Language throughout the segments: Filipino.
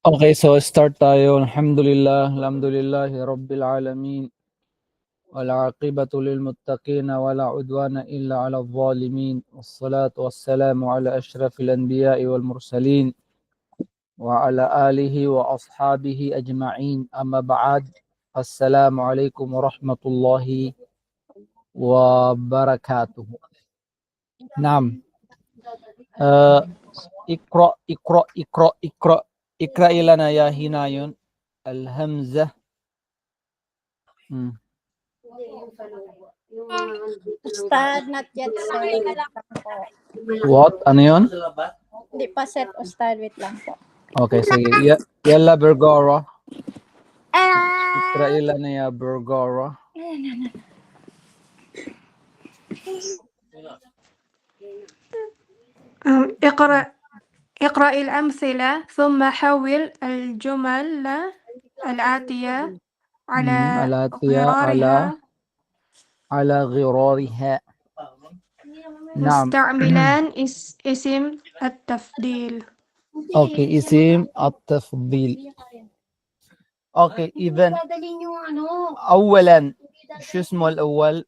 Okay, so start tayo. Alhamdulillah, alhamdulillahi rabbil alamin. والعاقبة للمتقين ولا عدوان إلا على الظالمين والصلاة والسلام على أشرف الأنبياء والمرسلين وعلى آله وأصحابه أجمعين أما بعد السلام عليكم ورحمة الله وبركاته. نعم. اقرأ لنا يا هنايون الهمزة. Ustad, not yet, sir. Wait lang po. What? Ano yun? Hindi pa set, Ustad. Wait lang po. Okay, sige. Yalla Bergara. Ikra na ya Bergara. اقرأ الأمثلة ثم حول الجمل الآتية على غرارها على غرارها. نعم. مستعملا اسم التفضيل. Okay, اسم التفضيل. Okay, إذن أولا شو اسمه الأول؟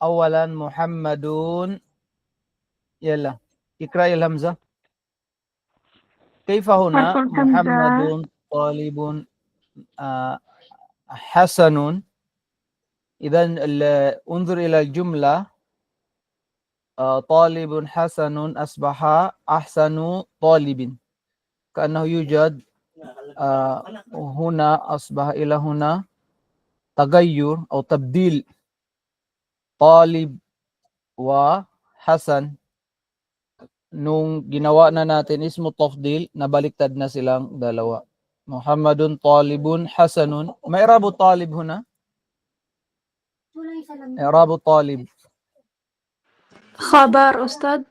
أولا محمد. يلا اقرأ الهمزة. كيف هنا محمد طالب حسن. إذن انظر إلى الجملة. طالب حسن أصبح أحسن طالب، كأنه يوجد هنا أصبح إلى هنا تغير أو تبديل طالب وحسن. Nung ginawa na natin ismu tafdil, nabaliktad na silang dalawa. Muhammadun talibun hasanun. May i'rabu talib huna? i'rabu talib. خبر أستاذ.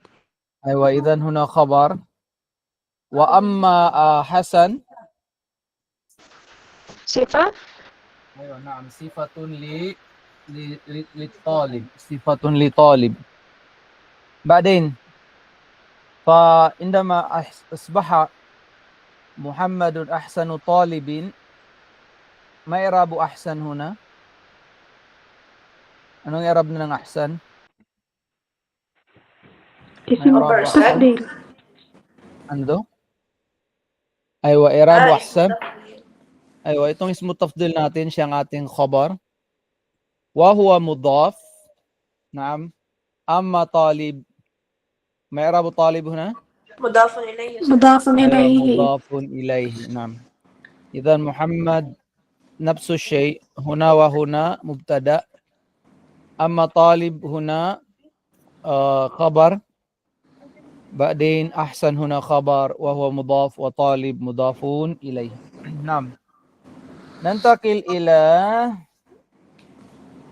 أيوة، إذن هنا خبر. وأما حسن صفة. أيوة نعم، صفة للطالب، صفة لطالب. بعدين فعندما أصبح محمد أحسن طالب، ما إعراب أحسن هنا؟ أنو إعراب ng أحسن؟ اسم التفضيل. عنده؟ أيوة، إعراب أحسن. أيوة، itong ismu tafdil natin siyang ating khabar. وهو مضاف. نعم. أما طالب، ما إعراب طالب هنا؟ مضاف إليه. مضاف إليه. مضاف إليه. نعم. إذا محمد نفس الشيء، هنا وهنا مبتدأ. أما طالب هنا خبر. بعدين أحسن هنا خبر وهو مضاف، وطالب مضافون إليه. نعم. ننتقل إلى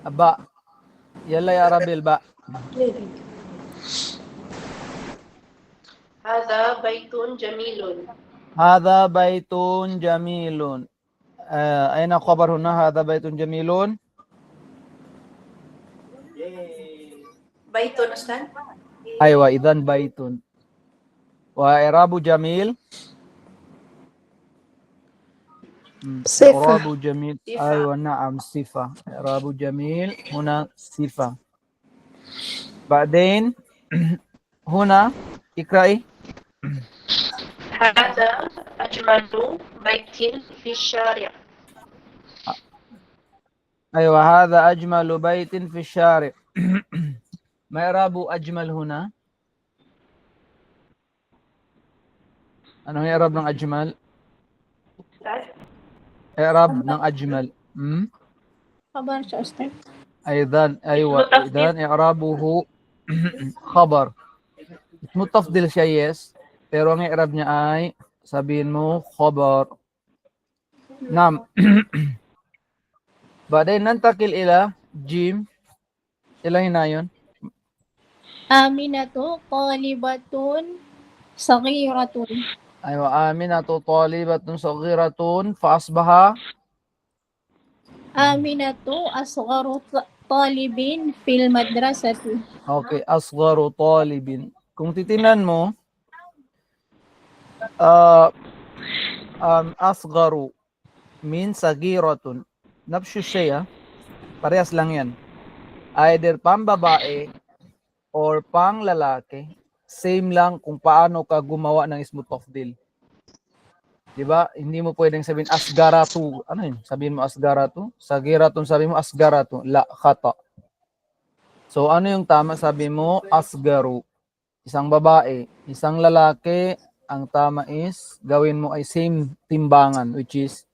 باء. يلا يا ربي الباء. هذا بيت جميل. هذا بيت جميل. أين خبر هنا؟ هذا بيت جميل. بيت أستاذ. أيوة، إذن بيت. وإعراب جميل. صفة. إعراب جميل. أيوة نعم، صفة. إعراب جميل هنا صفة. بعدين هنا اقرأي. هذا أجمل بيت في الشارع. أيوة، هذا أجمل بيت في الشارع. ما إعراب أجمل هنا؟ أنا هي إعراب ng أجمل. إعراب ng أجمل. Kabar siya, Ustad. أيضا أيوة، إذن إعرابه خبر. اسمه تفضيل siya, yes. Pero ang i'rab niya ay sabihin mo khabar. Naam. Baadaye nantakil ila jim. Ilan na yun? Aminatu talibatun saghiratun. Aywa, aminatu talibatun saghiratun fa asbaha Aminatu asgharu talibin fil madrasati. okay, asgharu talibin. Kung titinan mo, Asgaru means sagiratun. Nafsu siya, parehas lang yan. Either pambabae or pang lalaki, same lang kung paano ka gumawa ng ismu tafdil. Diba? Hindi mo pwedeng sabihin asgaratu. Ano yun? Sabihin mo asgaratu? Sagiratun, sabihin mo asgaratu. La, khata. So ano yung tama? Sabi mo asgaru. Isang babae, isang lalaki, ang tama is gawin mo ay same timbangan, which is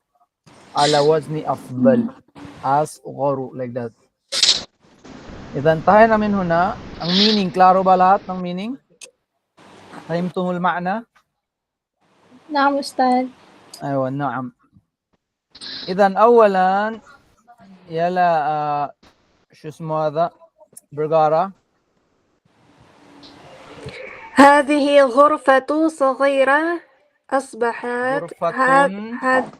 ala wazni afdal, asgaru, like that. Idan tayo namin huna, ang meaning, klaro ba lahat ng meaning? Fahimtumul ma'na? نعم أستاذ. أيوة نعم. إذا أولا يلا شو اسمه هذا برغارة. هذه غرفة صغيرة أصبحت غرفة.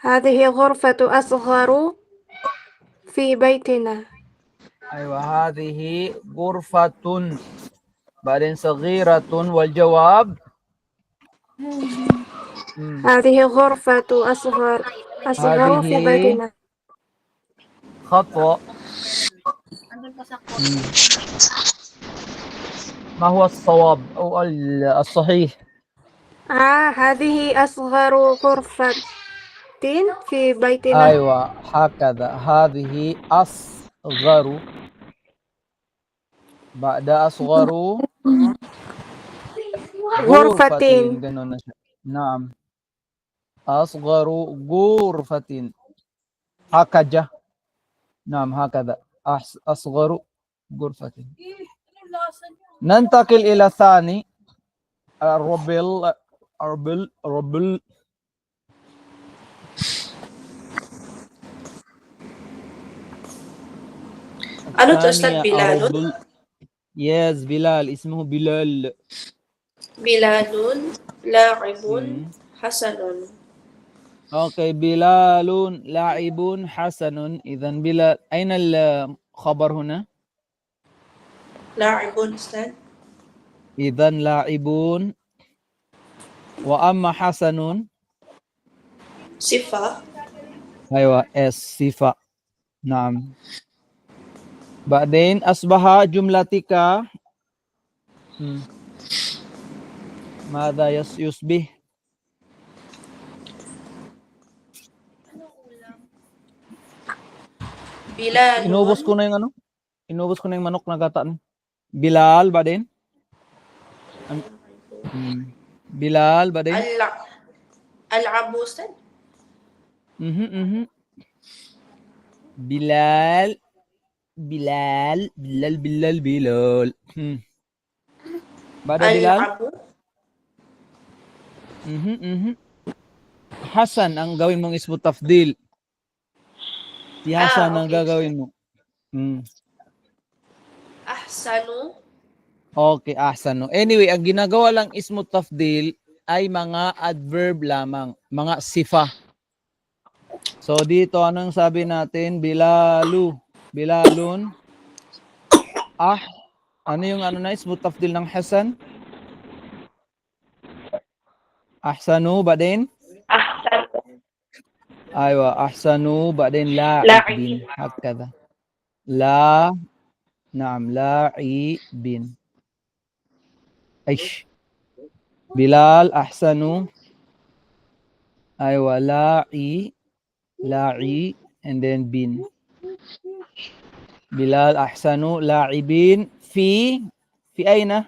هذه غرفة أصغر في بيتنا. أيوة هذه غرفة بعدين صغيرة والجواب هذه غرفة أصغر في بيتنا. خطأ. ما هو الصواب أو الصحيح؟ هذه أصغر غرفة في بيتنا. أيوة هكذا هذه أصغر بعد أصغر غرفة. نعم أصغر غرفة هكذا. نعم هكذا أصغر غرفة. ننتقل إلى الثاني ربل. Ano to, Ustad? Bilalun? Yes, Bilal. اسمه بلال. Bilalun, la'ibun, hasanun. Okay, بلال لاعب حسن. إذا بلال أين الخبر هنا؟ La'ibun, Ustad. إذا لاعبون. وأما حسن Sifa. أيوة صفة. نعم. بعدين أصبح جملتك ماذا يصبح؟ Bilalun. Inubos ko na yung ano? Inubos ko na yung manok na gataan. Bilal, بعدين Bilal, بعدين Al-abu, Ustad. Bilal. بعد Bilal. Al-abu. Hasan ang gawin mong ismu tafdil. Si Hasan ang Okay. gagawin mo. Ahsanu. Okay, ahsanu. Anyway, ang ginagawa lang ismu tafdil ay mga adverb lamang, mga sifa. So dito anong sabi natin? Bilalun. Ano yung ano na ismu tafdil ng Hasan? Ahsanu, بعدين Ahsanu. ايوه احسنوا بعدين لاعبين هكذا. نعم لاعبين. ايش بلال احسنوا. ايوه لاعي and then bin. بلال احسنوا لاعبين في اين؟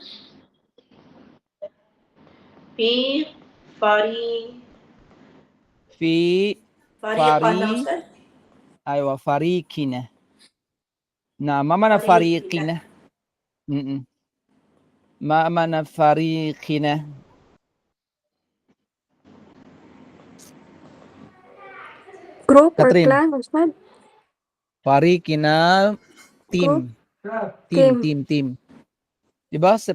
في فريقنا. ايوه فريقنا. نعم ما معنى فريقنا؟ ما معنى فريقنا؟ Group or Catherine. clan, Ustad? Farikina team. Diba? Sa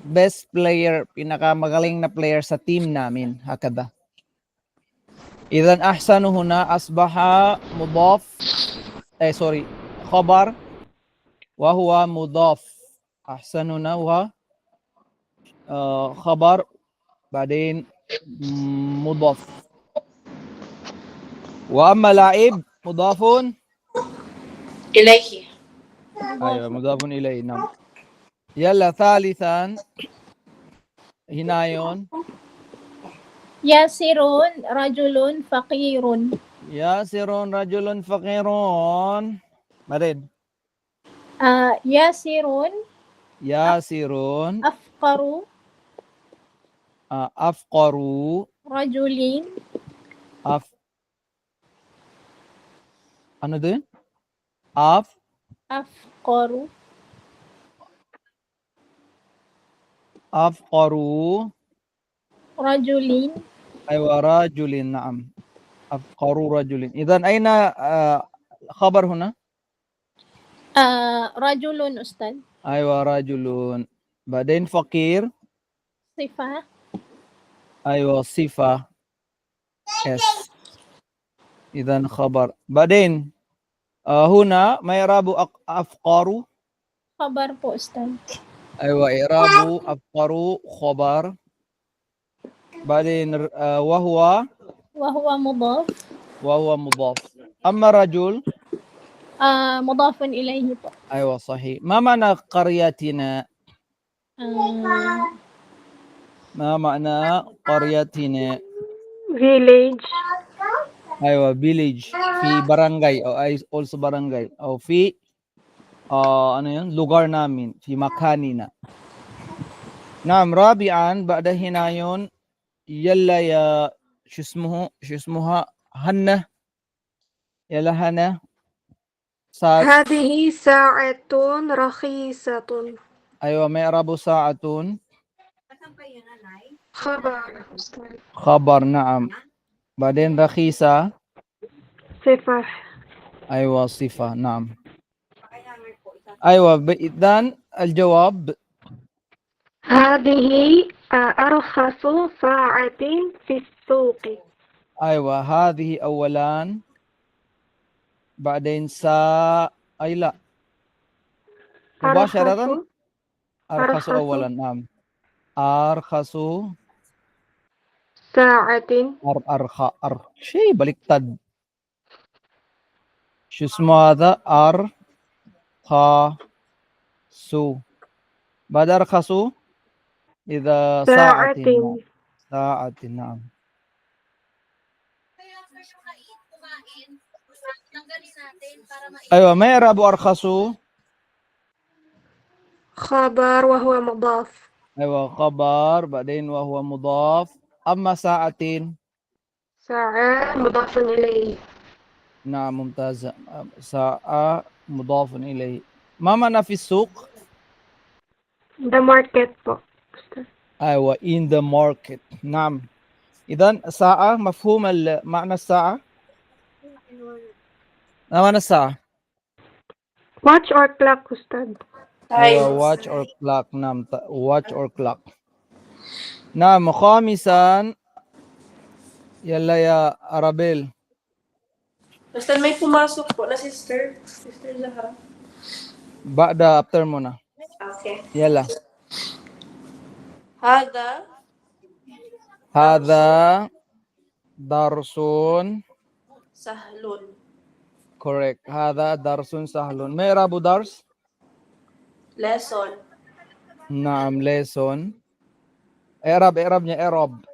best player, pinakamagaling na player sa team namin. Hakada. Idan ahsanu huna asbaha mudaf. Khabar. Wa huwa mudaf. Ahsanu na wa khabar بعدين مضاف. وأما لاعب مضاف. إليه. أيوة مضاف إليه نعم. يلا ثالثا هنايون. ياسر رجل فقير. ياسر رجل فقير. بعدين ياسر ياسر أفقر أفقر رجل. ano din? أفقر أفقر رجل. أيوة رجل نعم. أفقر رجل. إذن أين خبر هنا؟ رجل أستاذ. أيوة رجل. بعدين فقير. صفة. أيوة صفة. S. إذن خبر. بعدين هنا ما يراب أفقر. خبر po أستاذ. أيوة إعراب أفقر خبر. بعدين وهو مضاف. وهو مضاف. أما رجل مضاف إليه po. أيوة صحيح. ما معنى قريتنا؟ ما معنى قريتنا؟ village. أيوة village في barangay أو also barangay أو في ano yun lugar namin في مكاننا. نعم. رابعا بعد هنا يون يلا يا شو اسمها هنة. يلا هنة هذه ساعة رخيصة. أيوة ما يعرب ساعة خبر. خبر نعم. بعدين رخيصة. صفة. أيوة صفة نعم. أيوة إذن الجواب هذه أرخص ساعة في السوق. أيوة هذه أولا. بعدين أي لا مباشرة أرخص أولا نعم. أرخص ساعة. شيء بلكتد. شو اسمه هذا؟ أرخص. بعد أرخص إذا ساعة. ساعة نعم. أيوة ما يعرب أرخص. خبر وهو مضاف. أيوة خبر. بعدين وهو مضاف. أما ساعة ساعة مضاف إليه. نعم ممتاز. ساعة مضاف إليه. ما معنى في السوق؟ The market po. أيوة in the market نعم. إذن ساعة مفهوم معنى الساعة؟ ما معنى الساعة؟ Watch or clock أستاذ. أيوة watch or clock نعم. watch or clock نعم. خامسا يلا يا أرابيل. Basta may pumasok po na Sister Zahra. بعد after muna. Okay. يلا. هذا درس سهل. correct. هذا درس سهل. ما يعرب درس؟ lesson. نعم lesson. إعرابnya إعراب.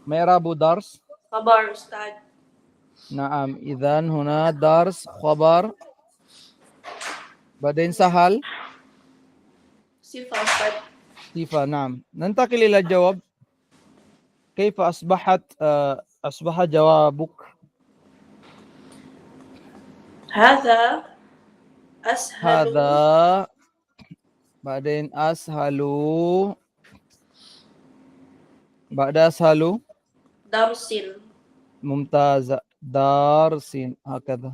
ما يعرب درس؟ خبر أستاذ. نعم. إذن هنا درس خبر. بعدين سهل صفة أستاذ. صفة نعم. ننتقل إلى الجواب. كيف أصبح جوابك؟ هذا أسهل. هذا بعدين أسهل. بعد أسهل درس. ممتاز. درس هكذا.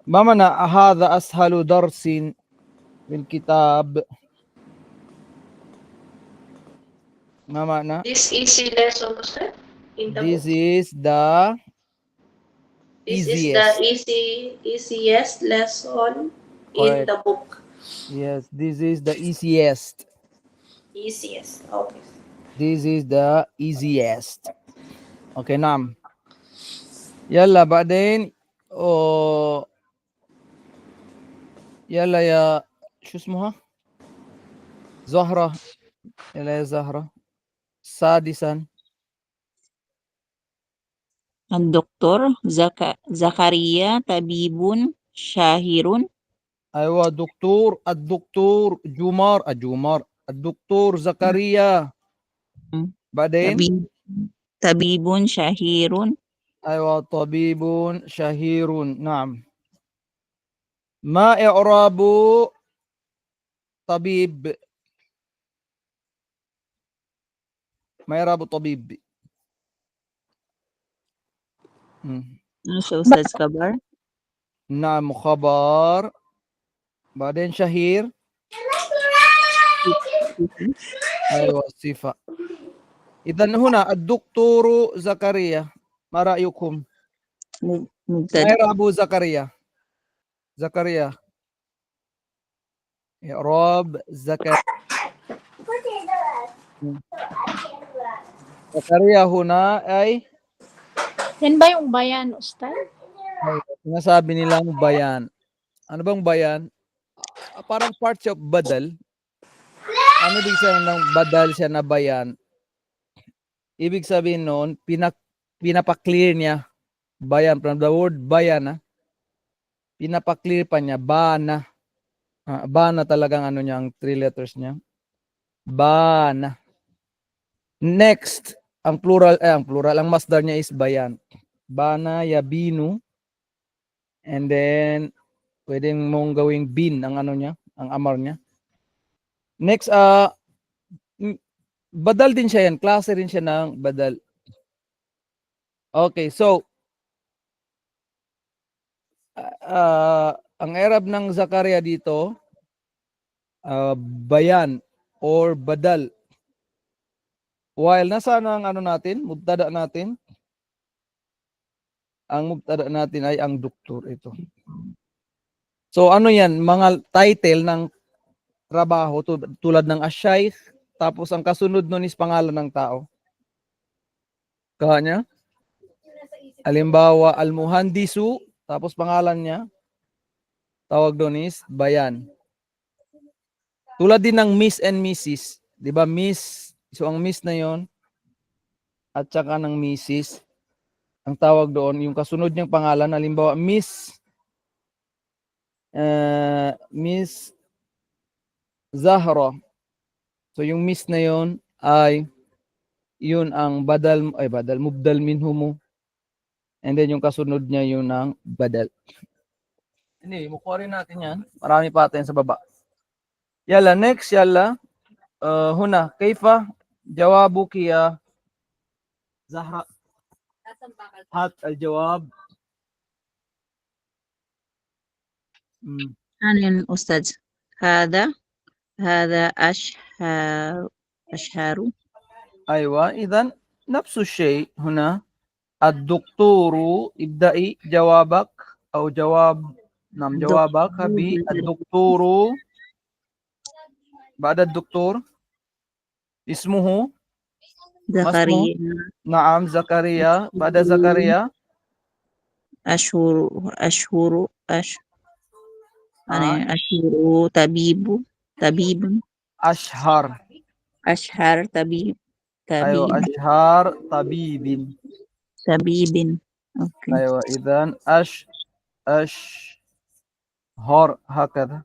ما معنى هذا أسهل درس في الكتاب؟ ما معنى؟ This easy lesson Ustad. In the This book. is the This easiest. is the easiest lesson in Correct. the book. Yes, this is the easiest. Easiest. Okay. This is the easiest. Okay, نعم. يلا بعدين يلا يا شو اسمها؟ زهرة. يلا يا زهرة. سادسا. الدكتور زكريا طبيب شاهر. أيوة الدكتور جمار الدكتور زكريا. بعدين طبيب شهير. أيوة طبيب شهير. نعم. ما إعراب طبيب؟ ما إعراب طبيب؟ شو أستاذ خبر؟ نعم خبر. بعدين شهير. أيوة صفة. إذا هنا الدكتور زكريا، ما رأيكم؟ ما مبتدأ. إعراب زكريا إعراب زكريا هنا أي Yan ba yung bayan, Ustad? sinasabi nilang bayan. Ano bang bayan? Parang part siya of badal. Ano din siya ng badal siya na bayan? Ibig sabihin noon, pinapa-clear niya bayan from the word bayan, pinapa-clear pa niya bana. Bana talagang ano niya, ang 3 letters niya. Bana. Next, ang plural, ang masdar niya is bayan. Bana yabinu. And then pwedeng mong gawing bin ang ano niya, ang amar niya. Next, badal din siya yan. Klase rin siya ng badal. Okay, so ang Arab ng Zakaria dito, bayan or badal. While nasaan ang ano natin, mubtada natin? Ang mubtada natin ay ang doktor ito. So ano yan, mga title ng trabaho tulad ng asyaykh, tapos ang kasunod nun is pangalan ng tao. Kanya? Halimbawa, al-muhandisu, tapos pangalan niya, tawag doon is bayan. Tulad din ng Miss and Mrs. Di ba Miss? So ang Miss na yon at saka ng Mrs. Ang tawag doon, yung kasunod niyang pangalan, halimbawa Miss Zahra. So yung Miss na yon ay yun ang mubdal minhumu. And then yung kasunod niya yun ang badal. Hindi, mukha rin natin yan. Marami pa tayo sa baba. Yala, next, yala. Huna, kaifa jawabuki ya Zahra? Hat al-jawab. أنا أستاذ هذا أشهر. أيوة، إذن نفس الشيء هنا. الدكتور ابدأي جوابك أو جوابك بالدكتور. بعد الدكتور اسمه زكريا. نعم زكريا. بعد زكريا أشهر طبيب. أشهر طبيب. أيوة أشهر طبيب. أوكي. أيوة إذن أشهر هكذا.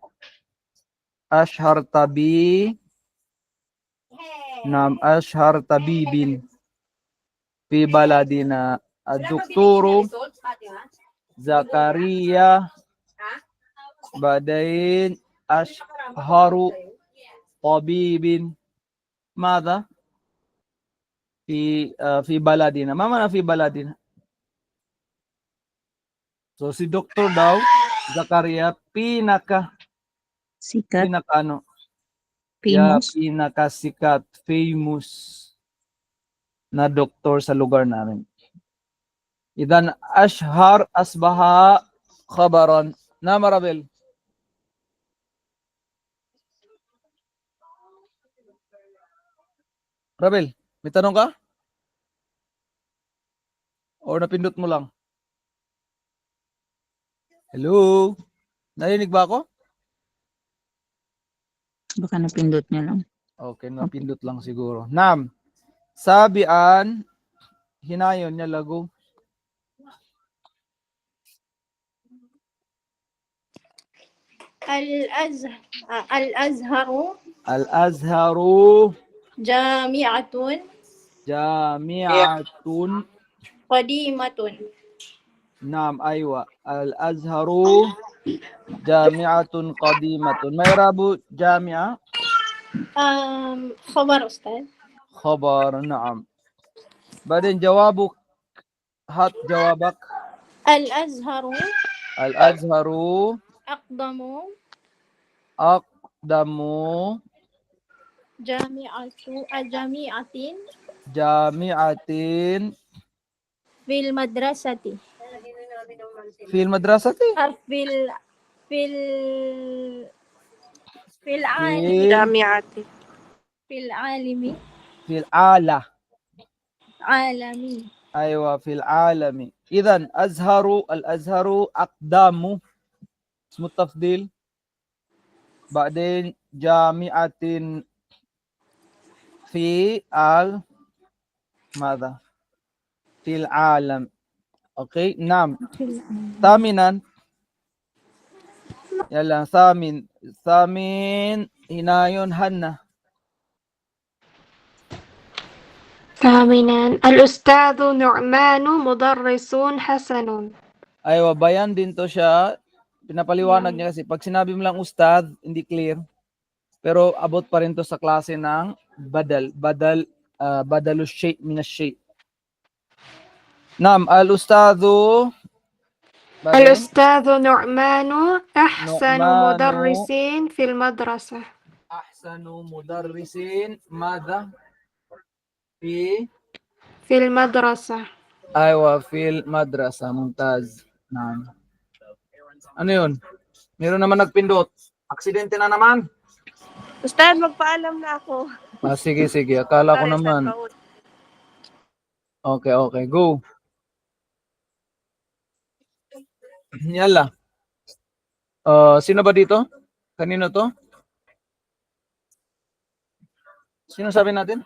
أشهر طبيب. نعم أشهر طبيب في بلدنا الدكتور زكريا. بعدين أشهر طبيب ماذا في بلدنا. ما معنى في بلدنا؟ So si Dr. daw Zakaria pinaka ano? Famous. Pinakasikat, famous na doktor sa lugar namin. Idan ashhar asbaha khabaran. Na Marabel. Rabel, may tanong ka? O napindot mo lang? Hello? Narinig ba ako? Baka napindot niya lang. Okay, napindot lang siguro. Nam, sabian, hinayon niya lago. الأزهر Al-Azharu جامعة Jami'atun. قديمة. Nam, aywa. Al-Azharu Jami'atun Qadimatun. May rabu Jami'a? خبر أستاذ. Khabar, naam. Badin jawabuk, hat jawabak. الأزهر Al-Azharu أقدم aqdamu جامعة jami'atin في المدرسة fil madrasati. في ال... في ال... في العالم Fil, Jamiati. في العالم fil ala. عالمي. Aywa, fil alami. Idhan, azharu, al-azharu aqdamu. Ismu tafdil. Ba'din jami'atin fi al ماذا في العالم. اوكي نعم. ثامنا يلا ثامن هنايون هنا. ثامنا الأستاذ نعمان مدرس حسن. Aywa, bayan din to siya. Pinapaliwanag niya kasi pag sinabi mo lang ustad, hindi clear. Pero abot pa rin to sa klase ng badalu shay min ash-shay. Naam, al-ustadu بعدين الأستاذ نعمان أحسن نعمان مدرس في المدرسة. أحسن مدرس ماذا في في المدرسة. أيوة في المدرسة. ممتاز. نعم. Ano yun? Meron naman nagpindot. Aksidente na naman. Ustad, magpaalam na ako. Sige, sige. Akala ko Para sa naman. taon. Okay, go. Yala. Sino ba dito? Kanino to? Sino sabi natin?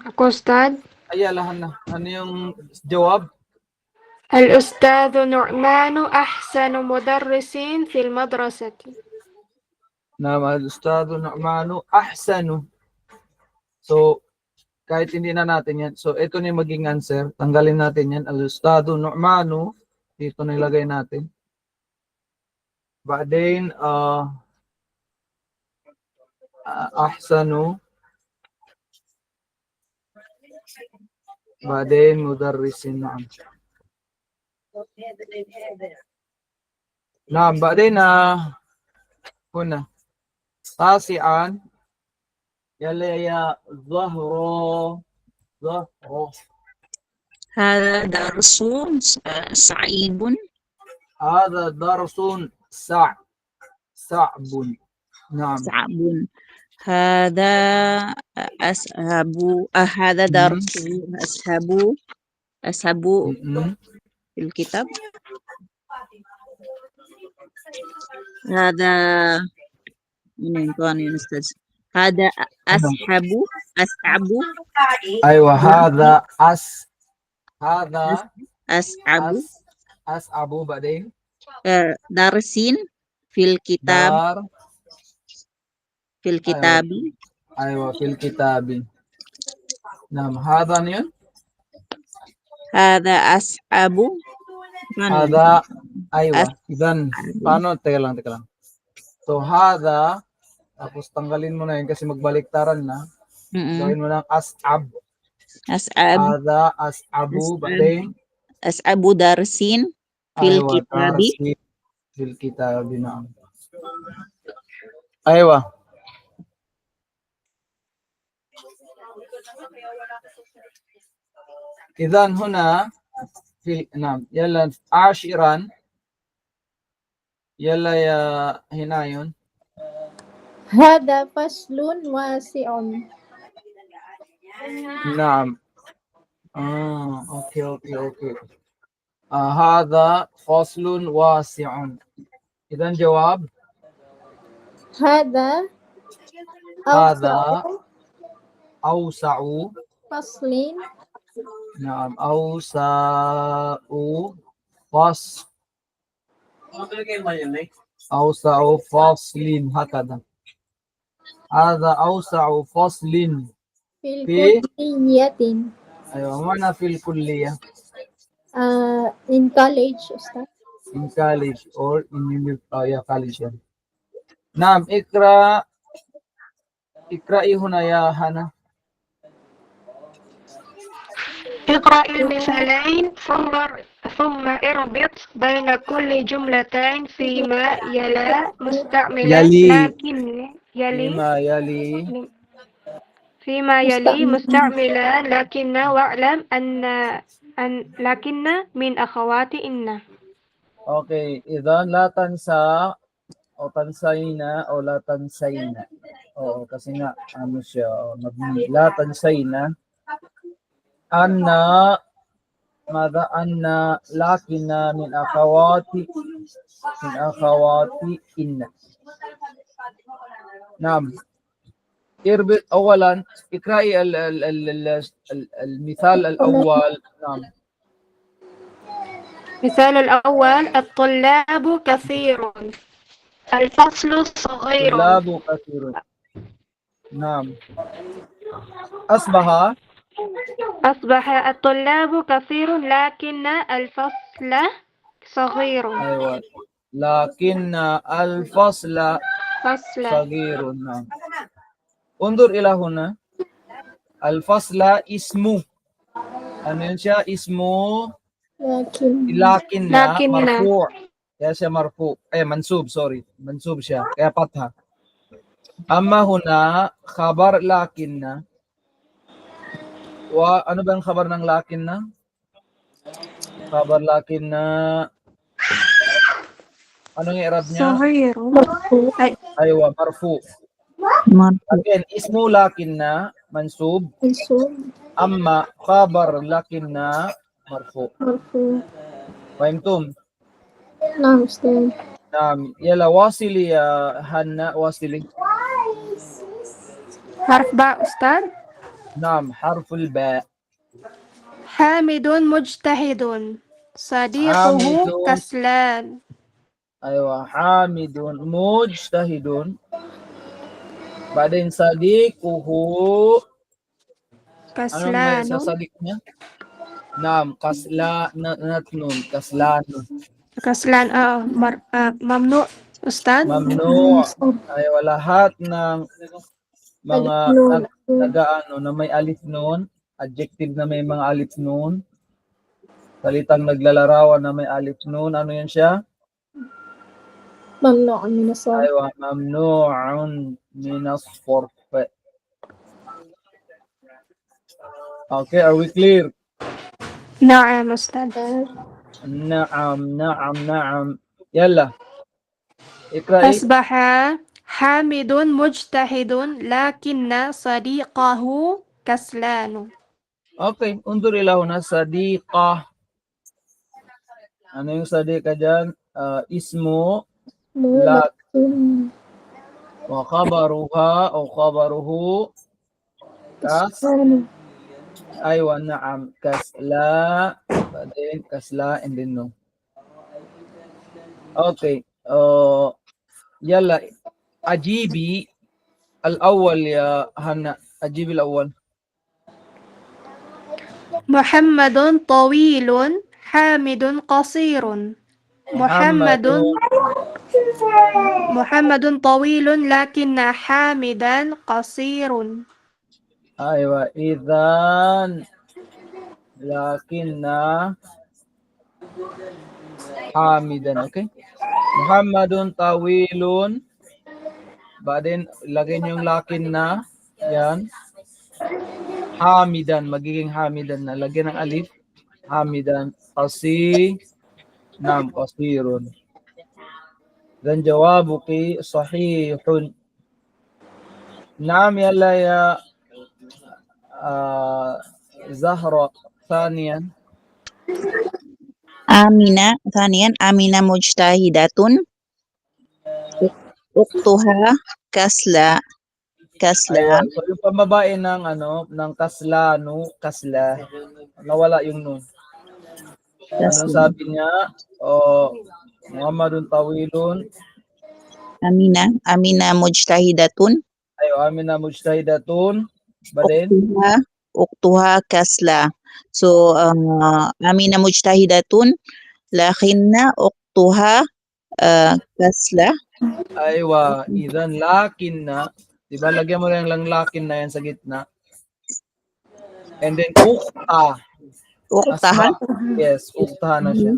Ako, Ustad. Ayalahan na. Ano yung jawab? الأستاذ نعمان أحسن مدرس في المدرسة. Naam, al-ustadu Nu'manu ahsanu. So, kahit hindi na natin yan. So, ito na yung maging answer. Tanggalin natin yan. Al-ustadu Nu'manu. Dito na ilagay natin. Ba'dain, ahsanu. Ba'dain, mudarrisin. Naam, ba'dain na huna. Tasi'an. Yala ya zahro. هذا درس صعيب. هذا درس صعب. نعم. صعب. هذا أسهب. هذا درس أسهب في الكتاب. هذا من ثاني أستاذ. هذا أصعب. أيوة هذا أصعب. أصعب. بعدين درسين في الكتاب. في الكتاب. أيوة في الكتاب. نعم. هذا نيون. هذا أصعب. هذا أيوة. إذن paano? Teka lang. So hada, tapos tanggalin mo na yun kasi magbaliktaran na. Gawin mo lang as'ab. أصعب. Hada as'abu. Bading أصعب درسين في الكتاب. في الكتاب. نعم. أيوة. إذن هنا في نعم. يلا عاشرا. يلا يا هنايون. هذا فصل واسع. نعم. اوكي. هذا فصل واسع. إذا جواب هذا هذا أوسع أوسع. فصل. نعم أوسع فصل. أوسع فصل هكذا. هذا أوسع فصل في في الكلية. أيوة معنى في الكلية in college أستاذ. in college or in college. نعم اقرأي هنا يا هنا. اقرأ المثالين ثم اربط بين كل جملتين فيما يلا مستعملا فيما يلي مستعملا لكن واعلم لكن من أخوات إن. اوكي إذا لا تنسى أو تنسينا أو لا تنسينا. kasi nga ano siya mabni. لا تنسينا أن ماذا أن لكن من أخواتي إن. نعم اربط أولا اقرأي المثال الأول. نعم مثال الأول الطلاب كثير الفصل صغير. طلاب كثير. نعم أصبح الطلاب كثير لكن الفصل صغير. أيوة لكن الفصل صغير. نعم انظر إلى هنا الفصل اسمه أنشأ اسمه لكن مرفوع يا شيء مرفوع منسوب منسوب شيء يا فتحة. أما هنا خبر لكن وأنا بين خبر نang لكن خبر لكن ano yung i'rab niya? صغير. أيوة مرفوع. Again اسمه لكن منسوب. أما خبر لكن مرفوع. فهمتم؟ نعم أستاذ. نعم يلا واصلي يا هنا واصلي. حرف باء أستاذ. نعم حرف الباء. حامد مجتهد صديقه كسلان. أيوة حامد مجتهد بعدين صديقه كسلان. ano صديقnya? نعم كسلان ممنوع أستاذ. ممنوع. أيوة lahat ng mga nagaano na may alif nun, adjective na may mga alif nun, salitang naglalarawan na may alif nun, ano yan siya? ممنوع من الصرف. أيوة ممنوع من الصرف. Okay, are we clear? نعم أستاذ. نعم يلا اقرأي. أصبح حامد مجتهد لكن صديقه كسلان. Okay, undur ila huna sadiqah. Ano yung sadiqah dyan? Ismu lak wa khabaruha o khabaruhu aywa na'am kasla then kasla and then no. Okay. يلا أجيبي الأول يا هنا. أجيبي الأول. محمد طويل حامد قصير. محمد طويل لكن حامدا قصير. أيوة إذن لكن حامدا. Okay. Muhammadun tawilun. Baden lagay niyo yung lakin na. Yan. Hamidan. Magiging hamidan na. Lagyan ng alif. Hamidan. Nam qasirun. Dan jawabuki sahihun. نعم يلا يا زهرة ثانيا. Amina, ثانيا Amina mujtahidatun. Uktuha kasla. Aywa. Kasla. So yung pambabae ng ng kasla, no? Kasla. Nawala yung nun. Ano Kasla. sabi niya? Oh, Muhammadun tawilun. Amina mujtahidatun. Ayo, Amina mujtahidatun. Badin? Uktuha kasla. So, Amina mujtahidatun. Lakinna uktuha kasla. Aywa. Idan lakin na. Diba, lagyan mo lang lakin na yan sa gitna. And then, ukta. Uktaha. Asba. Yes, uktaha na siya.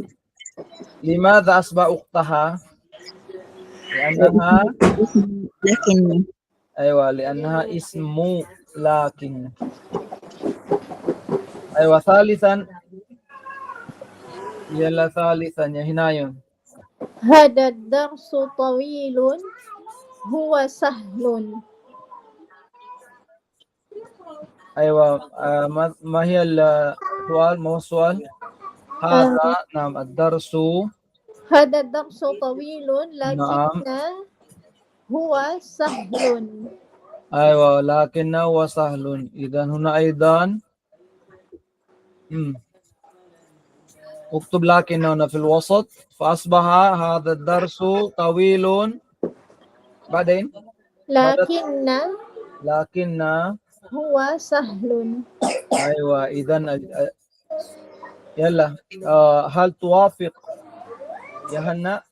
Limadha asba uktaha? Liannaha, Lakinni. aywa, liannaha ismu lakin. Aywa, thalithan. Yala thalithan, ya hinayon. هذا الدرس طويل هو سهل. أيوة ما هي السؤال؟ ما هو السؤال؟ هذا نعم الدرس. هذا الدرس طويل لكن نعم. هو سهل. أيوة لكنه هو سهل. إذا هنا أيضا اكتب لكن هنا في الوسط، فأصبح هذا الدرس طويل. بعدين لكن هو سهل. أيوة إذا يلا هل توافق يا هنا؟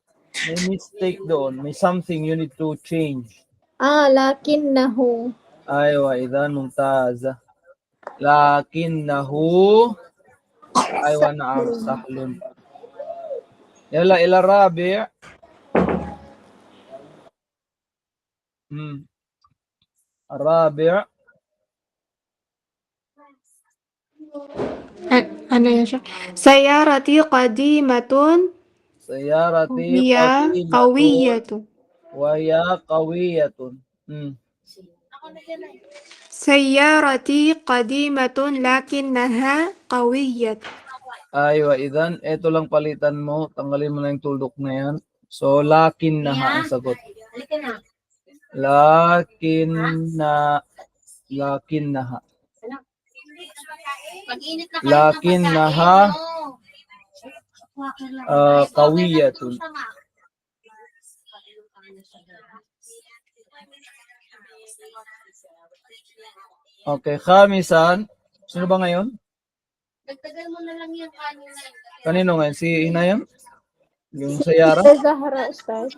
may mistake doon, may something you need to change. لكنه. أيوة إذا ممتازة. لكنه أيوة نعم سهل. يلا إلى الرابع. الرابع. Ano yun siya? Sayarati qadimatun سيارتي hiya قديمة qawiyatun. وهي قوية. Sayarati qadimatun lakinnaha qawiyatun. Aywa, idan, ito lang palitan mo. Tanggalin mo na yung tuldok na yan. So, lakin na ha ang sagot. Lakin na ha. Lakin na ha qawiyatun. Okay, khamisan. Sino ba ngayon? Dagdagan mo na lang yung kanina. Kanino ngayon? Si Inayon? Yung Sayara? Zahra, Ustaz.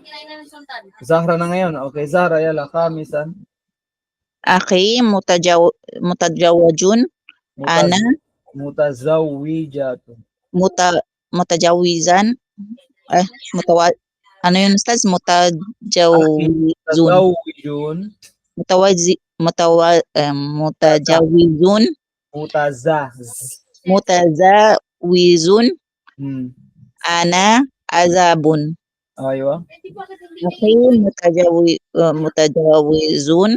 Zahra na ngayon. Okay, Zahra, yala, khamisan. Akhi mutajawajun. Ana Mutazawijatun. mutajawizan. Ano yun, Ustaz? Mutazawijun. Mutajawizun. Mutazawizun. Ana azabun. Aywa. Akhi mutajawizun.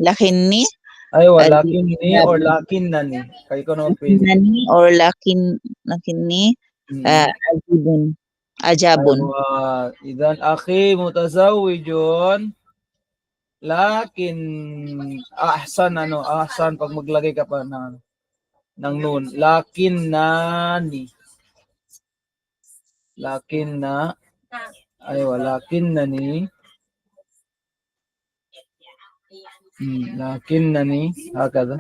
Lakinni. Aywa, lakinni or lakinnani. Kayo ko naman pwede. Lakinni or lakinni. Ajabun. Aywa. Idan, akhi mutazawijun. Lakin, ahsan pag maglagay ka pa ng nun. Lakinnani. Aywa, lakinnani. Lakinnani. Hakada.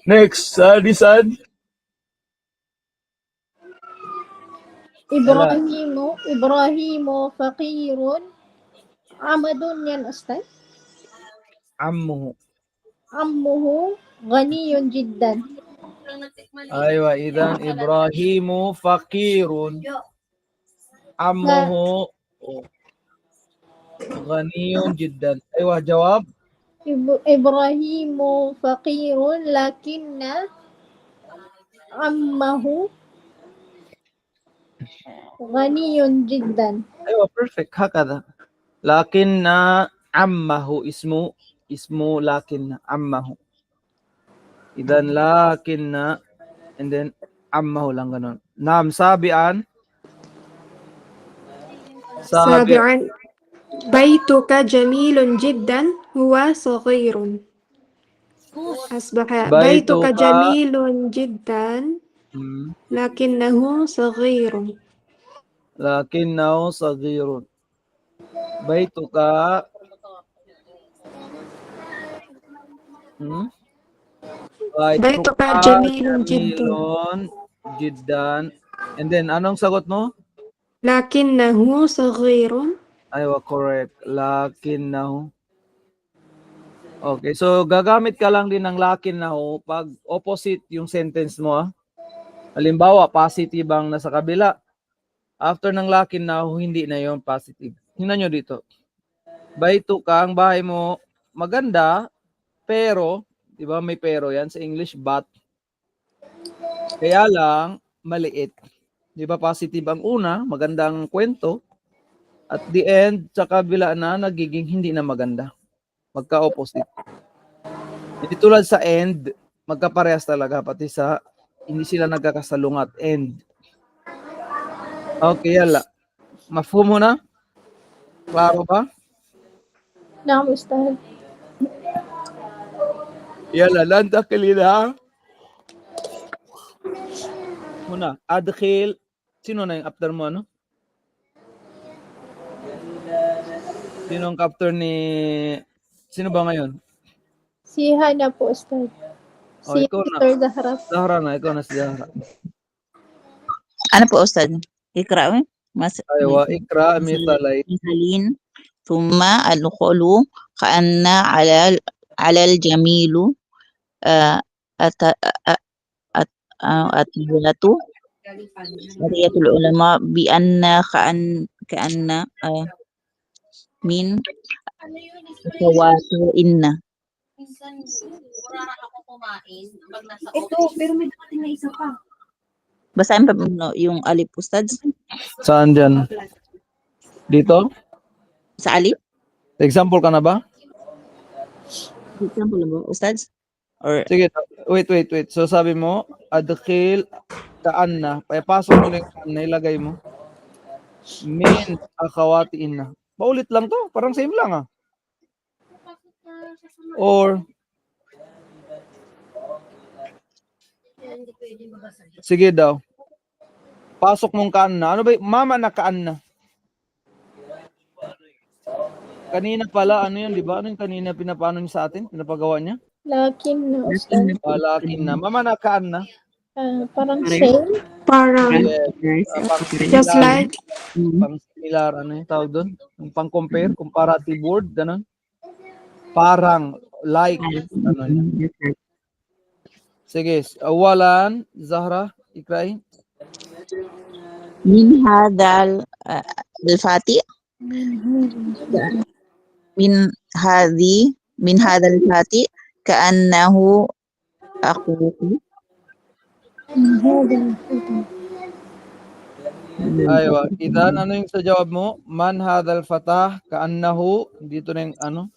Next, Sadisan. Ibrahimu faqirun. Amadun yan, Ustaz. Ammuhu. Ghaniyun jiddan. Aywa, idan Ibrahimu faqirun. Ammuhu ghaniyun jiddan. Aywa, jawab. Ibrahimu faqirun lakinna ammahu غني جدا. أيوة perfect هكذا. لكن عمه اسمه لكن عمه. إذا لكن and then عمه lang ganun. Naam, sabian. سابعا بيتك جميل جدا هو صغير. أصبح بيتك بيتك جميل جدا Hmm. لكنه صغير. لكنه صغير. بيتك hmm? بيتك Baituka جميل جدا jamilun jiddan. And then, anong sagot mo? لكنه صغير. Aywa, correct. Lakinnahu. Okay, so gagamit ka lang din ng lakinnahu pag opposite yung sentence mo. Halimbawa, positive ang nasa kabila. After ng lakinnahu, hindi na yon positive. Tingnan nyo dito. Baituka, ang bahay mo, maganda, pero, di ba may pero yan sa English, but. Kaya lang, maliit. Di ba positive ang una, magandang kwento. At the end, sa kabila na, nagiging hindi na maganda. Magka-opposite. Hindi tulad sa end, magkaparehas talaga. Pati sa, hindi sila nagkakasalungat. End. Okay, yala. Mafhum mo na? Klaro ba? نعم أستاذ. يلا ننتقل إلى هنا أدخل. Sino na yung after mo, ano? Sino ang after ni... Sino ba ngayon? Si Hana po Ustad. Oh, Si ikaw na. Sister Zahra. Zahra na, ikaw na si Zahra. Ano po, Ustad? Ikra, Aywa, ikra mithalay. مثالين ثم الدخول كأن على الجميل أتية العلماء بأن كأن من خواطر إن. Minsan, wala na ako kumain. Pag nasa Ito, pero may dating na isa pa. Basahin pa yung alif, Ustad? Saan dyan? Dito? Sa alif? Example ka na ba? Example ba, Ustad? Or Sige, wait. So sabi mo, adkhil kaanna. Pasok mo lang yung kaanna, ilagay mo. Min akhawati inna. Paulit lang to, parang same lang ah. Or, Hindi pwede mabasa. sige daw. Pasok mong kaanna. Ano ba mama na kaanna? Kanina pala, ano yun, di ba? Ano yung kanina pinapano niya sa atin? Pinapagawa niya? Lakin na Ustad. Lakin na. Mama na kaanna. Parang same. Parang Yes. just like Pang similar, ano yung tawag doon? Yung pang compare, comparative word, ganun. Parang, like, ano yun. Sige, awalan, Zahra, ikray. min hadal al-fati min hadal fati kaannahu akuku. Aywa, idan, ano yung sa jawab mo? Man hadal fatah, kaannahu, dito na yung ano?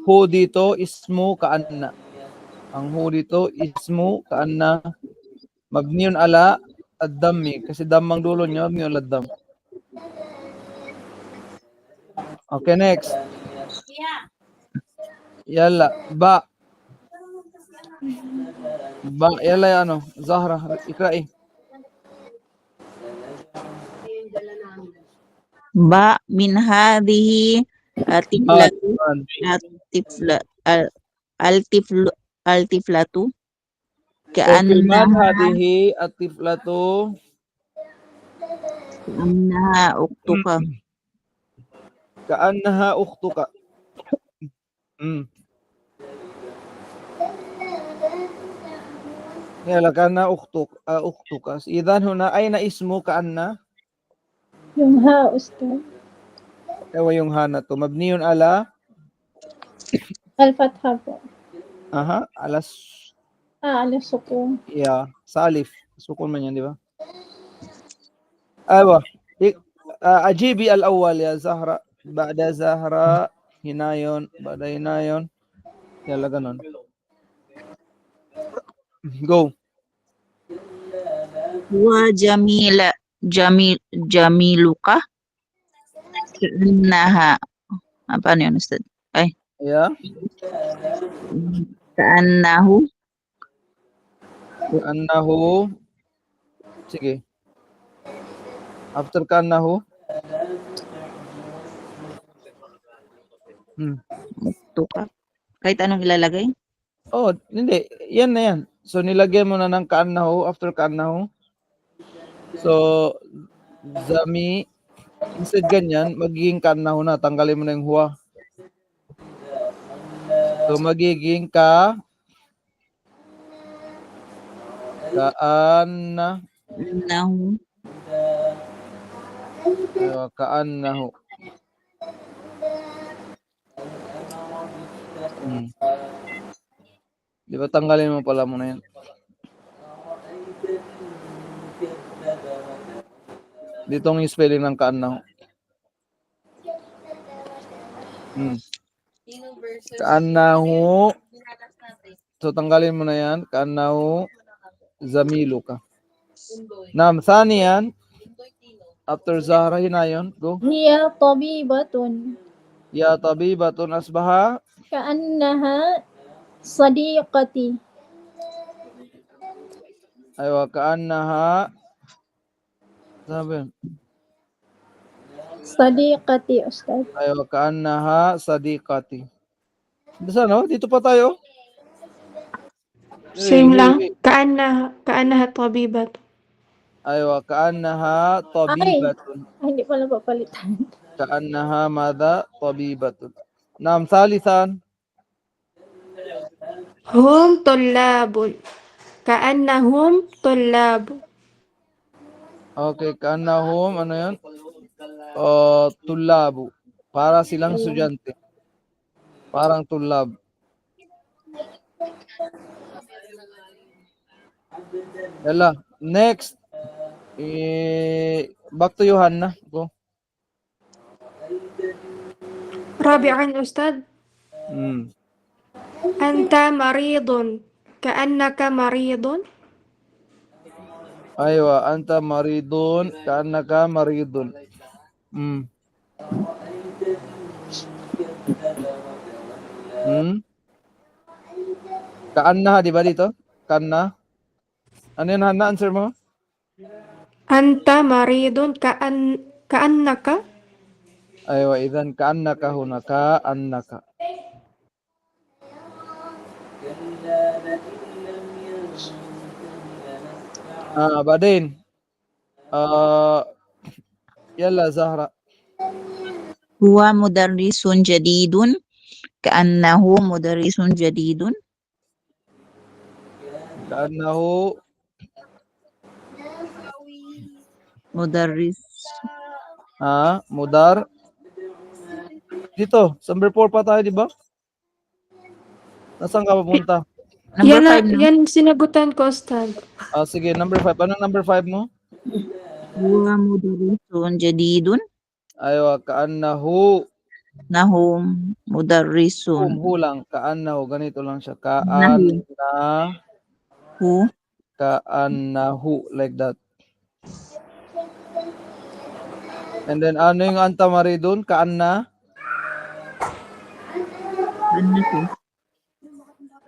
Hu dito, ismu, kaanna. Ang hu dito, ismu, kaanna. Mabniun ala, ad-dammi. Kasi dammang dulo niya, mabniun ala ad-dam. Okay, next. Yalla, ba. Ba, yalla ano, Zahra, ikrai. Ba min hadhihi atiflatu altiflatu Okay, man kaannaha hadihi atiflatu. uktuka. Kaannaha ukhtuka. Yalla, kaanna ukhtuka. Idan huna, ayna ismu kaanna? Yung ha Ustad. Ewa yung hana to. Mabniyun ala? Al-Fatha po. Aha, alas. Ala sukun. Yeah, sa alif. Sukun man yan, di ba? أيوة أجيبي الأول يا زهرة بعد زهرة هنايون بعد هنايون يلا ganun go Huwa jamiluka ka'annaha. Paano yun, Ustad? Ay, ya ka'annahu annahu sige after kannahu uktuka. Kahit anong ilalagay? oh hindi yan na yan so nilagyan mo na ng kannahu after kannahu so zami instead ganyan magiging kannahu na tanggalin mo na yung huwa so magiging kaanna Ka'annahu kaannahu di ba tanggalin mo pala muna yan dito ang spelling ng kaannahu Sino versus kaannahu binatas natin? so tanggalin mo na yan kaannahu zamiluka Undoy. nam thaniyan Undoy Tino. after Zahra hinayon go هي طبيبة ya tabibatun asbaha كأنها صديقتي. aywa kaannaha sabi صديقتي أستاذ. aywa kaannaha sadiqati basta no dito pa tayo Same lang. كأنها طبيبة. aywa kaannaha tabibatun Ay, hindi pala papalitan. kaannaha madha tabibatun nam thalithan هم طلاب. كأنهم طلاب. okay kaannahum ano yun tullabu para silang estudyante parang tullab yala next back to Johanna go رابعا أستاذ mm. أنت مريض. كأنك مريض. aywa anta maridun kaannaka maridun kaanna di ba dito kaanna ano yun Hanna answer mo أنت مريض. كأنك aywa idan kaannaka huna kaannaka بعدين يلا زهرة huwa mudarrisun jadidun ka'annahu mudarrisun jadidun كأنه mudarris mudar dito sa number 4 pa tayo di ba nasaan ka papunta number yan, 5 no? yan sinagutan ko, Ustad. sige number 5 ano number 5 mo huwa mudarrisun jadidun aywa kaannahu nahum mudarrisun hulang kaannahu ganito lang siya hu kaannahu like that and then ano yung anta maridun kaanna annahu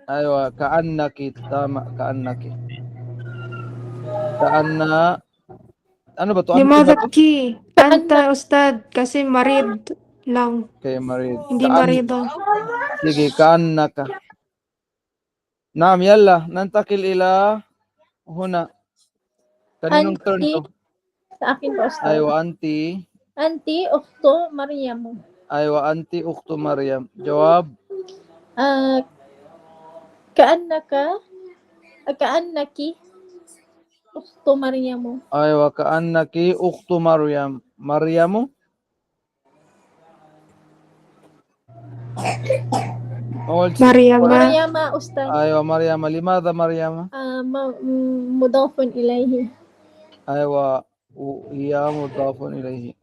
aywa kaannaki tama kaannaki kaanna ano ba to لماذا ba to? كي أنت أستاذ kasi marid lang. Okay, marid Hindi marida. sige kaannaka naam yalla nantakil ila huna kaninong turn to Sa akin po, Ustaz. aywa anti Anti, Ukto, Mariam. aywa anti ukhtu maryam jawab كأنك أخت مريم. aywa kaannaki ukhtu maryam maryamu مريم مريم أستاذ. aywa maryama limadha maryama مضاف إليه. aywa وهي مضاف إليه.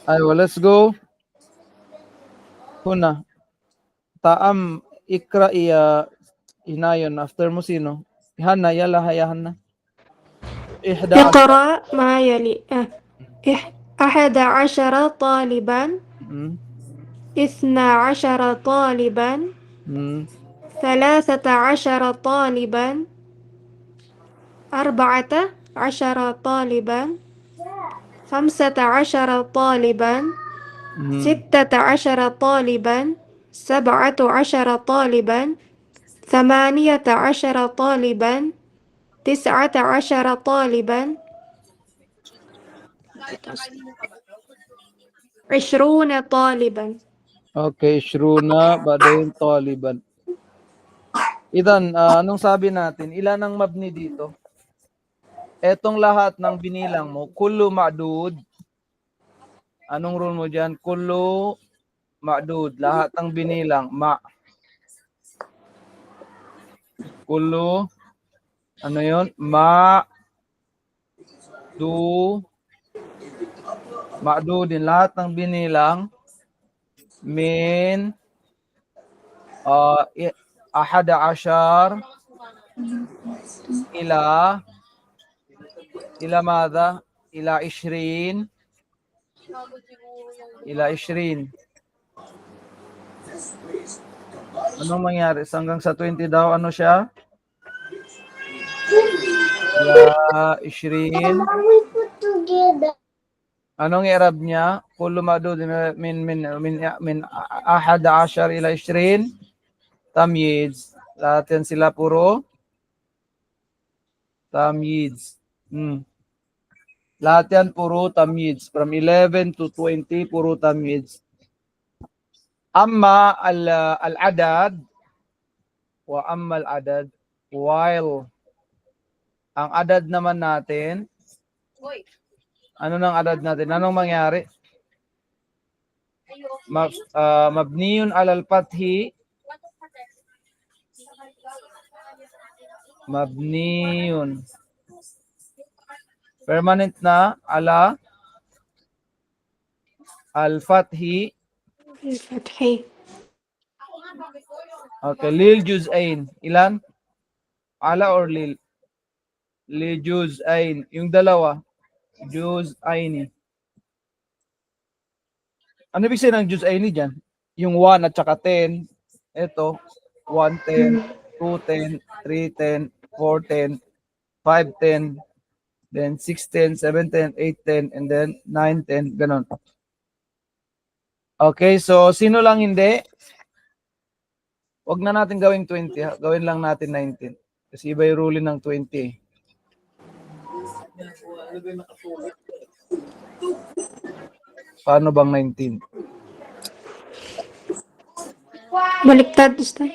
أيوة let's go هنا. Taam ikra iya inayon after mo sino? Hana yala haya Hana. 11 اقرأ ما يلي 11 طالبا Hmm. 12 طالبا Hmm. 13 طالبا 14 طالبا 15 طالبا Hmm. 16 طالبا 17 طالبا 18 طالبا 19 طالبا 20 طالبا. Okay, shruna badayin taliban. Idan, anong sabi natin? Ilan ang mabni dito? Etong lahat ng binilang mo, kullu ma'dud. Anong rule mo dyan? Kullu ma'dud. Lahat ng binilang, kullu, ano yun? Ma'dudin. Lahat ng binilang, min, 11 إلى ماذا؟ إلى 20 Anong mangyari? Hanggang sa 20 daw, ano siya? Ila 20. Anong i'rab niya? Kullu ma'dud min 11 ila 20 tamyiz. Lahat yan sila puro tamyiz. Lahat yan puro tamyiz. From 11 to 20, puro tamyiz. Amma al-adad wa amma al-adad, while ang adad naman natin, ano nang adad natin? Anong mangyari? Mabniyun alal fathi, mabniyun permanent na ala al-fathi. الفتحي Okay, lil juz'ain. Ilan? Ala or lil? Lil juz'ain. Yung dalawa. Juz'aini. Ano ibig sabihin ng juz'aini dyan? Yung 1 at saka 10. Ito. 1, 10, 2, 10, 3, 10, 4, 10, 5, 10, then 6, 10, 7, 10, 8, 10, and then 9, 10. Ganon. Okay, so sino lang hindi? Wag na natin gawing 20, ha? Gawin lang natin 19. Kasi iba yung ruling ng 20. Paano bang 19? baliktad Ustaz.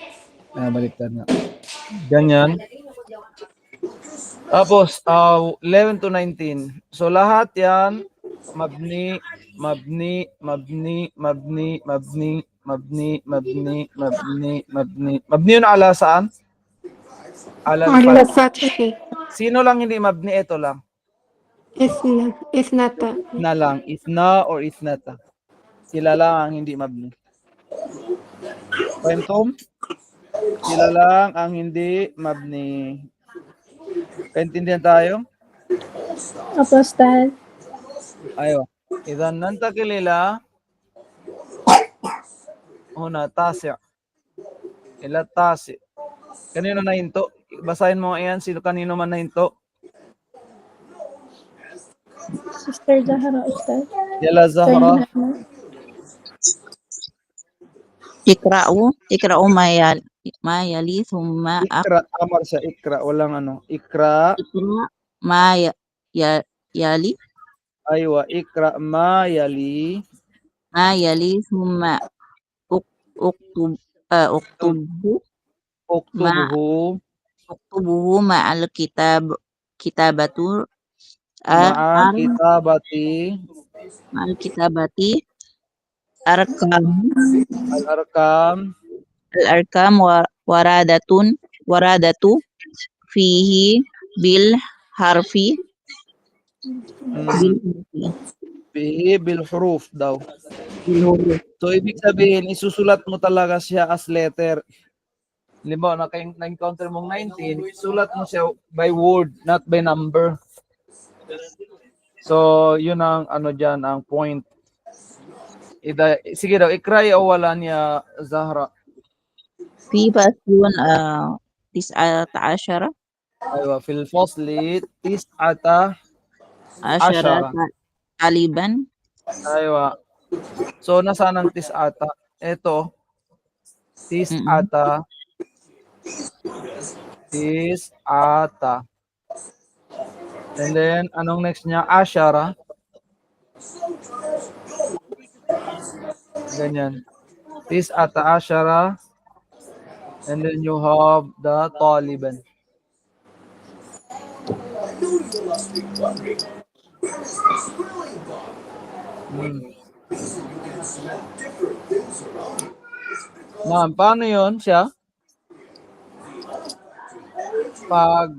Baliktad na. Ganyan. Tapos, 11 to 19. So, lahat yan, mabni, mabni, mabni, mabni, mabni, mabni, mabni, mabni, mabni. Mabni yun ala saan? Ala على al-fath. الفتح Sino lang hindi mabni? Ito lang. اثنتا Na lang. Isna or isnata. Sila lang ang hindi mabni. Kwentum? Sila lang ang hindi mabni. Kaintindihan tayo? Opo, Ustad. Ayo. Idan nantakil ila huna tasi'. Ila tasi'. Kanino na hinto? Basahin mo ayan sino kanino man na hinto. Sister Zahra, Ustad. Yala Zahra. Ikra'u ma yali thumma Ikra. Amar siya. Ikra. Walang ano. Ikra. aqra ma yali Aywa. Ikra ma yali. thumma uktub uktubu Uktubuhu ma'al kitabatu ma'al kitabati ma'al kitabati arkam al-arkam waradatu fihi bil harfi Bil huruf daw. bilhuruf. So, ibig sabihin, isusulat mo talaga siya as letter. Halimbawa, na-encounter mong 19, sulat mo siya by word, not by number. So, yun ang ano dyan, ang point. Sige daw, ikray o wala niya, Zahra. في فصل تسعة عشر Aywa, fil fasli, tis'ata عشرة ashara. طالبا. Aywa. So, nasaan ang tis'ata? Ito, tis'ata. Tis'ata. And then, anong next niya? Ashara. Ganyan. Tis'ata ashara. And then you have the Taliban. Ma'am, paano yun siya? Pag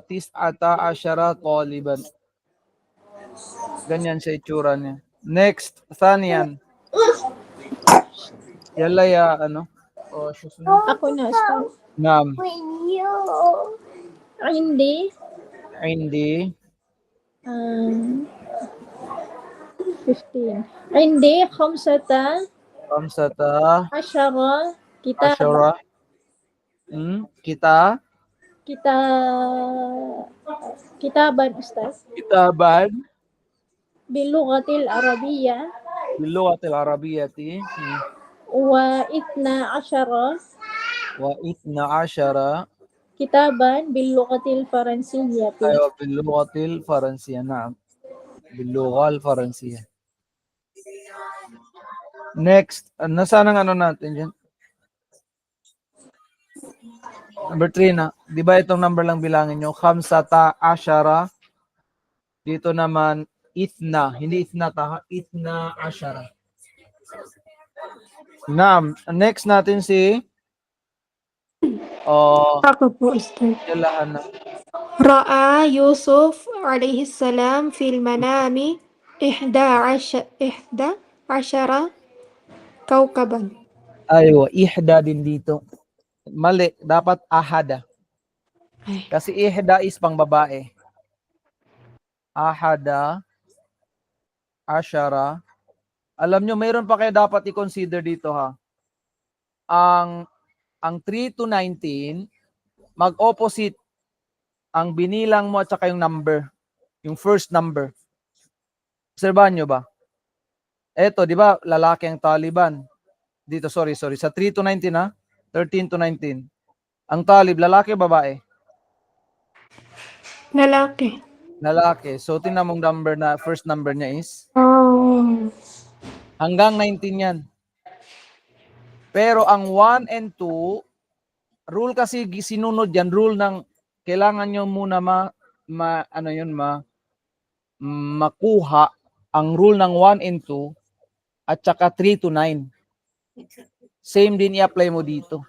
tis'ata ashara Taliban. Ganyan siya itsura niya. Next, saan yan? Yala ya, ano? O, susunod. Ako na, Ustad. Ma'am. Hindi. Hindi. 15. Hindi, khamsata, Kamsata. asyara, Ashara. Kita. kitaban, Ustad. Kitaban. Bilughatil Arabiyya Bilugatil Arabiyyati. wa itna asyara Wa itna ashara. kitaban bilughatil Faransiyyati. Ayo, bilugatil Faransiya. Naam. Bilugal Faransiya. Next, nasaan ang ano natin dyan? Number 3 na. Di ba itong number lang bilangin nyo? Khamsata ashara. Dito naman, itna. Hindi itna ta. Itna ashara. Naam. Next natin si Ako po, Ustad. Yalahan na. Ra'a Yusuf alayhi salam fil manami ihda ashara kawkaban. Aywa, ihda din dito. Mali, dapat ahada. Ay. Kasi ihda is pang babae. Ahada, ashara. Alam nyo, mayroon pa kayo dapat i-consider dito ha. Ang 3 to 19, mag-opposite ang binilang mo at saka yung number. Yung first number. Obserbahan nyo ba? Eto, di ba, lalaki ang Taliban. Dito, sorry. Sa 3 to 19 ha. 13 to 19. Ang Talib, lalaki o babae? Lalaki. Lalaki. So, tingnan mong number na, first number niya is? Oh. Hanggang 19 yan. Pero ang 1 and 2, rule kasi sinunod yan, rule ng kailangan nyo muna makuha ang rule ng 1 and 2 at saka 3 to 9. Same din i-apply mo dito.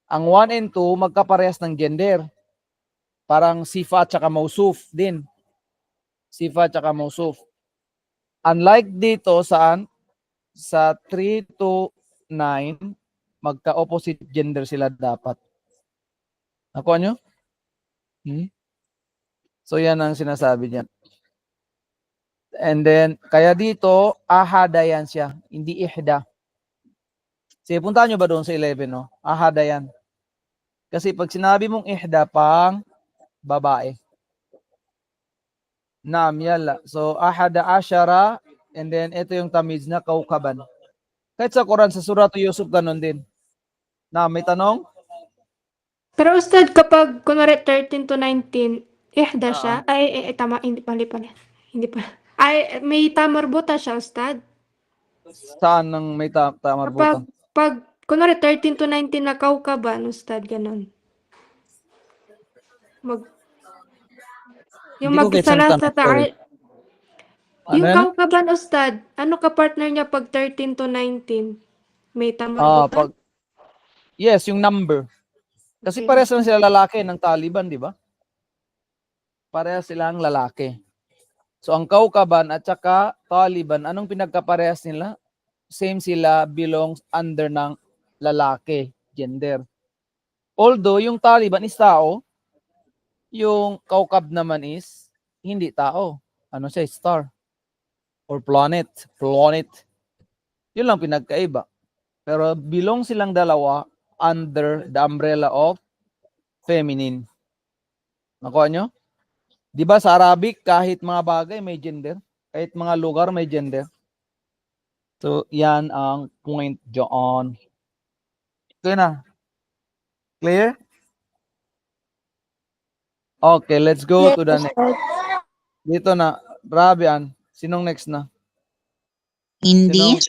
Ang 1 and 2 magkaparehas ng gender. Parang sifa at saka mausuf din. Sifa at saka mausuf. Unlike dito saan? Sa 3 to 9, magka-opposite gender sila dapat. Nakuha nyo? So yan ang sinasabi niyan. And then, kaya dito, ahada yan siya. Hindi ihda. Sige, puntahan nyo ba doon sa 11, no? Ahada yan. Kasi pag sinabi mong ihda, pang babae. Naam, yala. So, ahada ashara, and then ito yung tamiz na kaukaban. Kahit sa Quran, sa Surah Yusuf, ganun din. Naam, may tanong? Pero Ustad, kapag kunwari 13 to 19, ihda siya. Tama, hindi pala. Hindi pa. Ay, may tamarbuta siya, Ustad. Saan nang may tamarbutan? Pag kunwari 13 to 19 na kaukaban, Ustad, ganun. Yung Hindi ko gets ang magsalasa tanong, sorry. yung Ano yan? kaukaban, Ustad, ano ka partner niya pag 13 to 19? May tamarbutan? Yes, yung number. Kasi Okay. parehas lang sila lalaki ng Taliban, di ba? parehas silang lalaki. So ang Kaukaban at saka Taliban, anong pinagkaparehas nila? Same sila, belongs under ng lalaki, gender. Although yung Taliban is tao, yung Kaukab naman is hindi tao. Ano siya? Star. Or planet. Planet. Yun lang pinagkaiba. Pero belong silang dalawa under the umbrella of feminine. Nakuha nyo? Di ba sa Arabic, kahit mga bagay may gender. Kahit mga lugar may gender. So, yan ang point dyan. Ito na. Clear? Okay, let's go Yes, to the next. Ustad. Dito na. Rabian. Sinong next na? Hindi.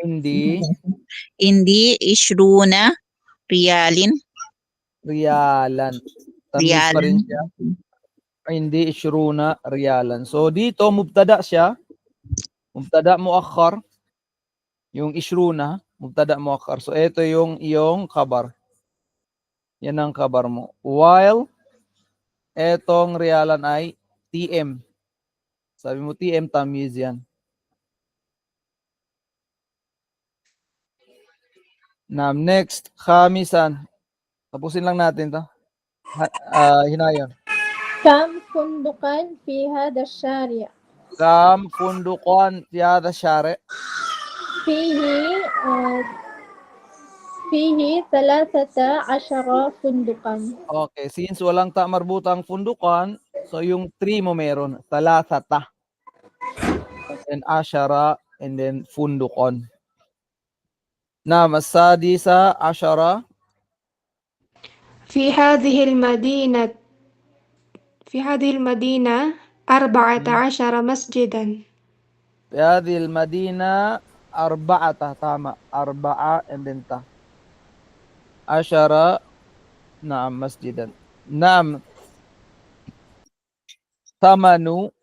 Hindi. Hindi. Ishruna. Riyalin. Riyalan. Tamis pa rin siya. Hindi ishruna riyalan. So dito mubtada siya. Mubtada muakhar. Yung ishruna, mubtada muakhar. So ito yung iyong khabar. Yan ang khabar mo. While etong riyalan ay TM. Sabi mo TM tamiz yan. Next, khamisan. Tapusin lang natin to. Hinayon. كم فندقا في هذا الشارع؟ Kam fundukan tiyada syari. فيه فيه 13 فندقا. Okay, since walang ta marbutang fundukan, so yung 3 mo meron, talasata. And ashara, and then fundukon. Masadisa ashara. في هذه المدينة 14 مسجدا. في هذه المدينة 4 tama. 4 and then ta. Ashara, masjidan. Tamanu.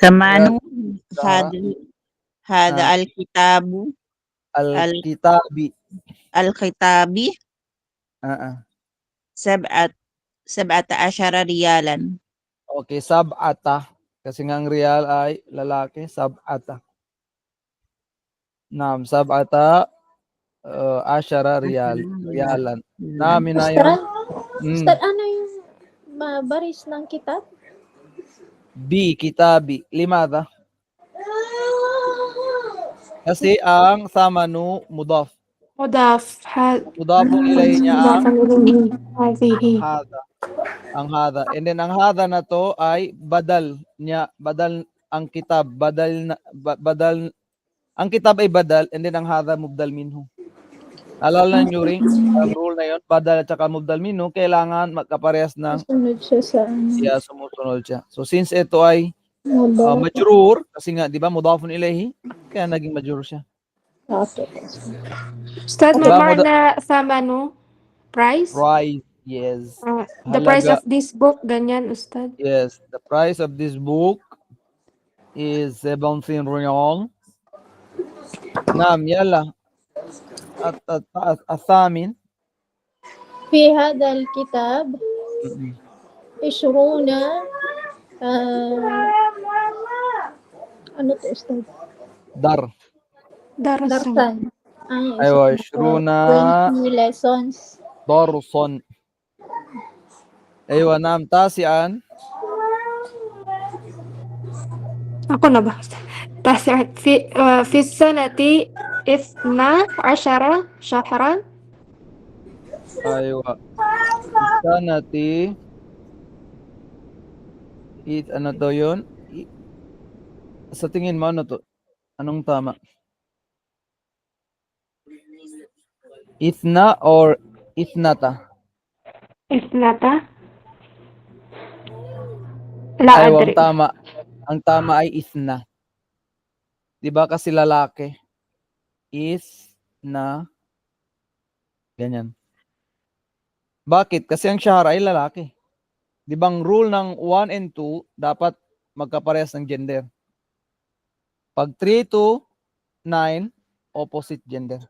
Samanu. Sa- Hada al-kitabu. Al-kitabi. Al-kitabi. Uh-uh. Sab'ata asyara riyalan. Okay, sab'ata. Kasi nga ang real ay lalaki, sab'ata. Sab'ata asyara riyalan. Hinayon. Ustad, ano yung baris ng kitab? B, kitabi. Limada. Kasi ang samanu mudaf. مضاف. Mudafun ilayhi niya مضاف ang إليه هذه. hada. Ang hada. And then ang hada na to ay badal niya. Badal ang kitab. Badal. Ang kitab ay badal. And then ang hada mubdal minhu. Alala nyo rin, ang rule na yun, badal at saka mubdal minhu, kailangan magkaparehas ng Sunod siya sa sumusunod siya. So since ito ay mudaf. majrur, kasi nga, di ba, mudafun ilayhi, kaya naging majrur siya. Okay. أستاذ Wala mo معنى ثمنه price? Price, yes. The price Halaga. of this book, ganyan, Ustad. Yes, the price of this book is 17 riyal. Yala. Athamin. في هذا الكتاب 20 ano to, Ustad? Dar. Darasan. Darsan. Aywa, 20 20 lessons. darson. Aywa, tasian. Ako na ba? في السنة 12 شهرا. Aywa. Sanati. Ano to yun? Sa tingin mo, ano to? Anong tama? Ithna or ithnata? إثنتا. لا Aywa, أدري. ang tama ay ithna. Diba kasi lalaki? Ithna. Ganyan. Bakit? Kasi ang shahara ay lalaki. Di bang rule ng 1 and 2, dapat magkaparehas ng gender. Pag 3 to 9, opposite gender.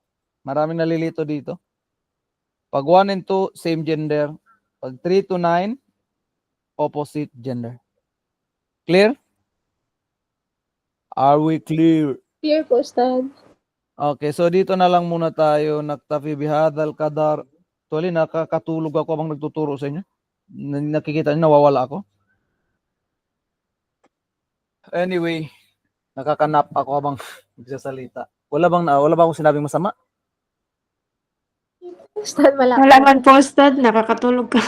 Maraming nalilito dito. Pag 1 and 2, same gender. Pag 3 to 9, opposite gender. Clear? Are we clear? Clear po, Ustad. Okay, so dito na lang muna tayo. Naktafi bihadal kadar. Actually, nakakatulog ako habang nagtuturo sa inyo. Nakikita niyo, nawawala ako. Anyway, nakakanap ako habang nagsasalita. Wala bang akong sinabing masama? Ustad, wala. Wala man po, Ustad. Nakakatulog ka.